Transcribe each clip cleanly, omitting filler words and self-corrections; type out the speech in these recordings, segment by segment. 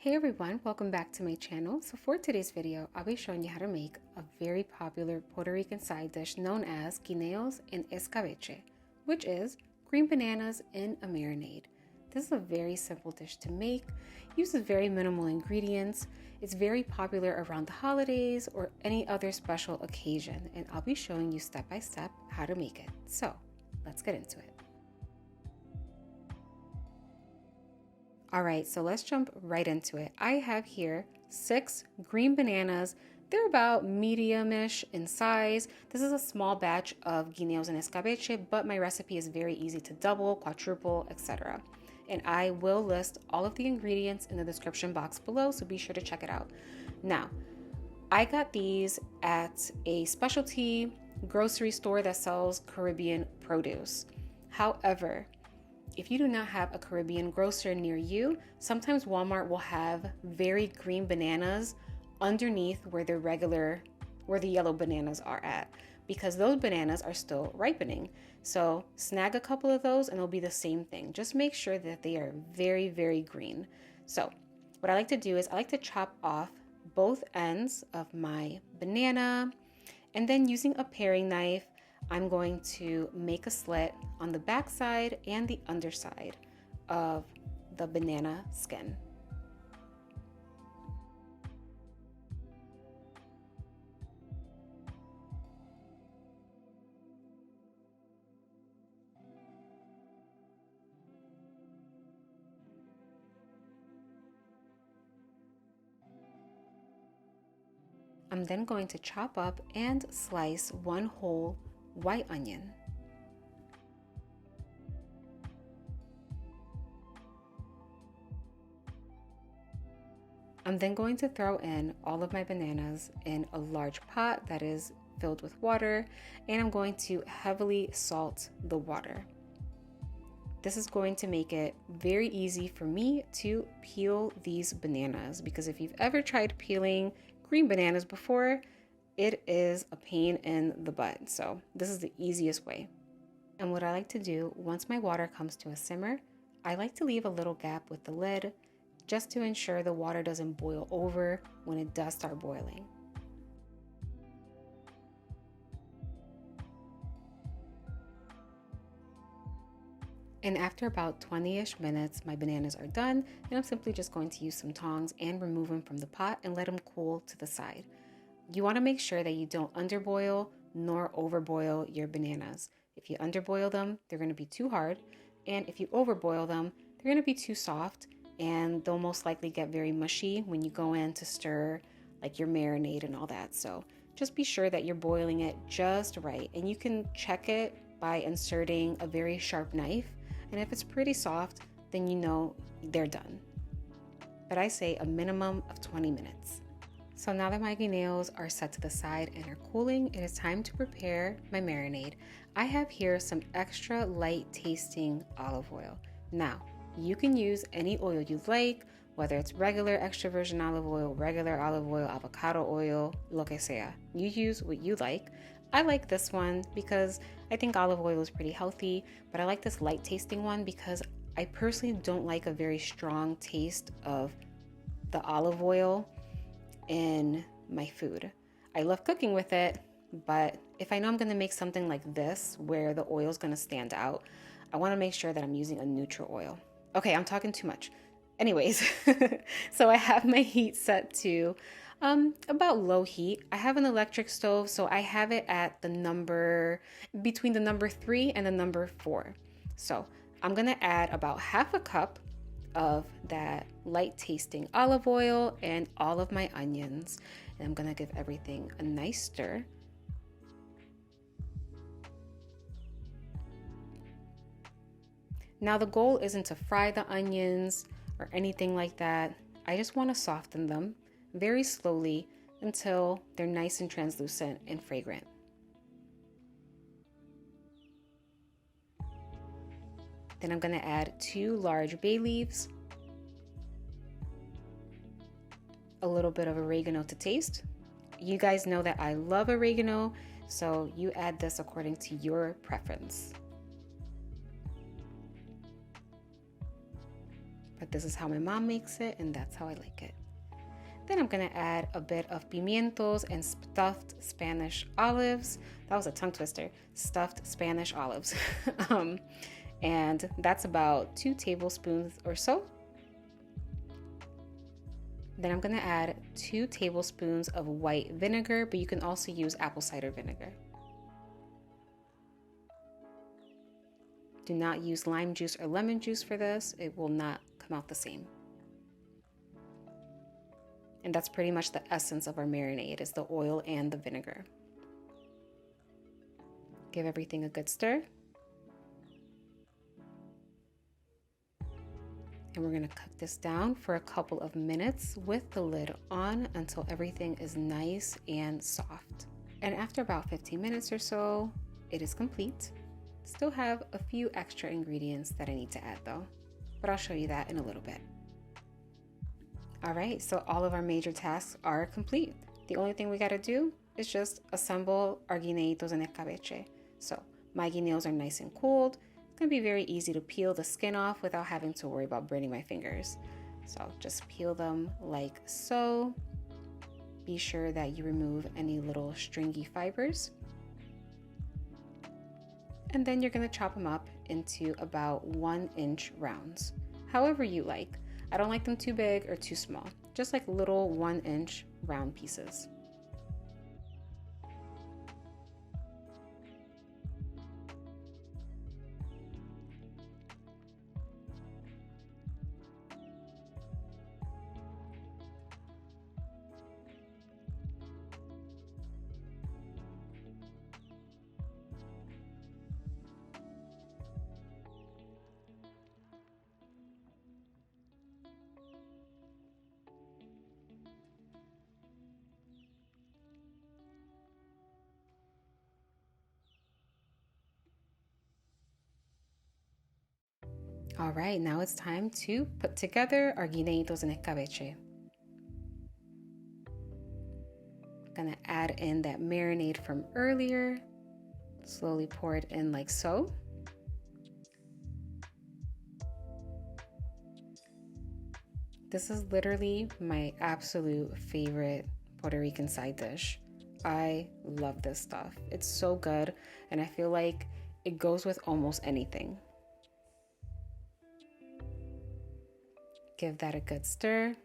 Hey everyone, welcome back to my channel. So for today's video, I'll be showing you how to make a very popular Puerto Rican side dish known as guineos and escabeche, which is green bananas in a marinade. This is a very simple dish to make, uses very minimal ingredients. It's very popular around the holidays or any other special occasion, and I'll be showing you step by step how to make it. So let's get into it. All right, so let's jump right into it. I have here 6 green bananas. They're about medium-ish in size. This is a small batch of guineos and escabeche, but my recipe is very easy to double, quadruple, etc. And I will list all of the ingredients in the description box below, so be sure to check it out. Now, I got these at a specialty grocery store that sells Caribbean produce. However, if you do not have a Caribbean grocer near you, sometimes Walmart will have very green bananas underneath where the yellow bananas are at, because those bananas are still ripening. So snag a couple of those and it'll be the same thing. Just make sure that they are very, very green. So what I like to do is I like to chop off both ends of my banana, and then using a paring knife, I'm going to make a slit on the back side and the underside of the banana skin. I'm then going to chop up and slice one whole white onion. I'm then going to throw in all of my bananas in a large pot that is filled with water, and I'm going to heavily salt the water. This is going to make it very easy for me to peel these bananas, because if you've ever tried peeling green bananas before, it is a pain in the butt. So this is the easiest way. And what I like to do once my water comes to a simmer, I like to leave a little gap with the lid just to ensure the water doesn't boil over when it does start boiling. And after about 20-ish minutes, my bananas are done, and I'm simply just going to use some tongs and remove them from the pot and let them cool to the side. You want to make sure that you don't underboil nor overboil your bananas. If you underboil them, they're going to be too hard, and if you overboil them, they're going to be too soft, and they'll most likely get very mushy when you go in to stir like your marinade and all that. So just be sure that you're boiling it just right, and you can check it by inserting a very sharp knife, and if it's pretty soft, then you know they're done. But I say a minimum of 20 minutes. So now that my guineos are set to the side and are cooling, it is time to prepare my marinade. I have here some extra light tasting olive oil. Now, you can use any oil you like, whether it's regular extra virgin olive oil, regular olive oil, avocado oil, lo que sea. You use what you like. I like this one because I think olive oil is pretty healthy, but I like this light tasting one because I personally don't like a very strong taste of the olive oil in my food. I love cooking with it, but if I know I'm going to make something like this where the oil is going to stand out, I want to make sure that I'm using a neutral oil. Okay, I'm talking too much. Anyways, so I have my heat set to about low heat. I have an electric stove, so I have it at between the number 3 and the number 4. So I'm going to add about half a cup of that light tasting olive oil and all of my onions, and I'm gonna give everything a nice stir. Now the goal isn't to fry the onions or anything like that. I just want to soften them very slowly until they're nice and translucent and fragrant. Then I'm going to add 2 large bay leaves, a little bit of oregano to taste. You guys know that I love oregano, so you add this according to your preference. but this is how my mom makes it and that's how I like it. Then I'm gonna add a bit of pimientos and stuffed Spanish olives. That was a tongue twister, stuffed Spanish olives. And that's about 2 tablespoons or so. Then I'm gonna add 2 tablespoons of white vinegar, but you can also use apple cider vinegar. Do not use lime juice or lemon juice for this. It will not come out the same. And that's pretty much the essence of our marinade, is the oil and the vinegar. Give everything a good stir. And we're gonna cook this down for a couple of minutes with the lid on until everything is nice and soft. And after about 15 minutes or so, it is complete. Still have a few extra ingredients that I need to add though, but I'll show you that in a little bit. All right, so all of our major tasks are complete. The only thing we gotta do is just assemble our guineitos en escabeche. So my guineos are nice and cooled. It's gonna be very easy to peel the skin off without having to worry about burning my fingers. So just peel them like so. Be sure that you remove any little stringy fibers. And then you're gonna chop them up into about 1-inch rounds, however you like. I don't like them too big or too small, just like little 1-inch round pieces. All right, now it's time to put together our guineitos en escabeche. Gonna add in that marinade from earlier. Slowly pour it in like so. This is literally my absolute favorite Puerto Rican side dish. I love this stuff. It's so good, and I feel like it goes with almost anything. Give that a good stir.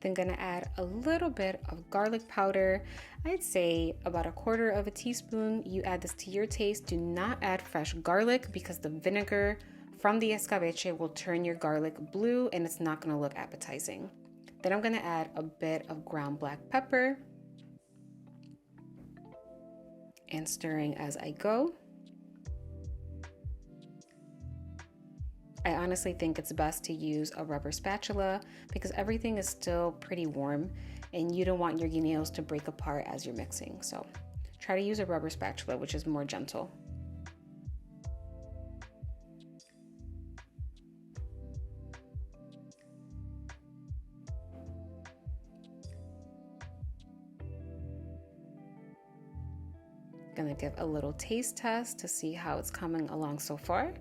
Then gonna add a little bit of garlic powder. I'd say about 1/4 teaspoon. You add this to your taste. Do not add fresh garlic because the vinegar from the escabeche will turn your garlic blue and it's not gonna look appetizing. Then I'm gonna add a bit of ground black pepper and stirring as I go. I honestly think it's best to use a rubber spatula because everything is still pretty warm and you don't want your guineos to break apart as you're mixing. So try to use a rubber spatula, which is more gentle. Gonna give a little taste test to see how it's coming along so far.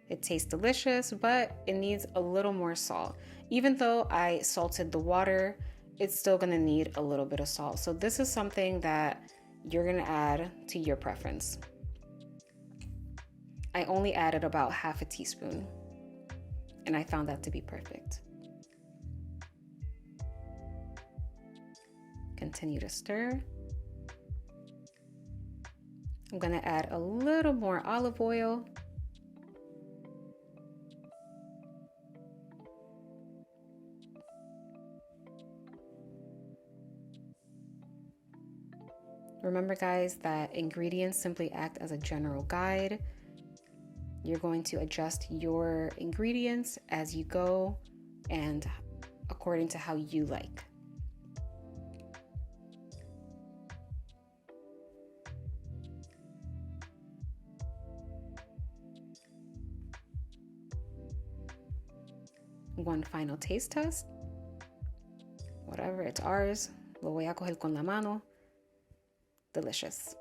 It tastes delicious, but it needs a little more salt. Even though I salted the water, it's still gonna need a little bit of salt. So this is something that you're gonna add to your preference. I only added about 1/2 teaspoon, and I found that to be perfect. Continue to stir. I'm gonna add a little more olive oil. Remember guys, that ingredients simply act as a general guide. You're going to adjust your ingredients as you go and according to how you like. One final taste test. Whatever, it's ours. Lo voy a coger con la mano. Delicious.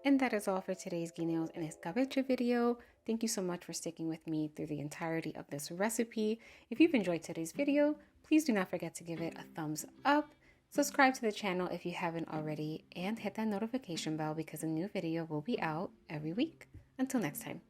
And that is all for today's guineos and escabeche video. Thank you so much for sticking with me through the entirety of this recipe. If you've enjoyed today's video, please do not forget to give it a thumbs up. Subscribe to the channel if you haven't already, and hit that notification bell because a new video will be out every week. Until next time.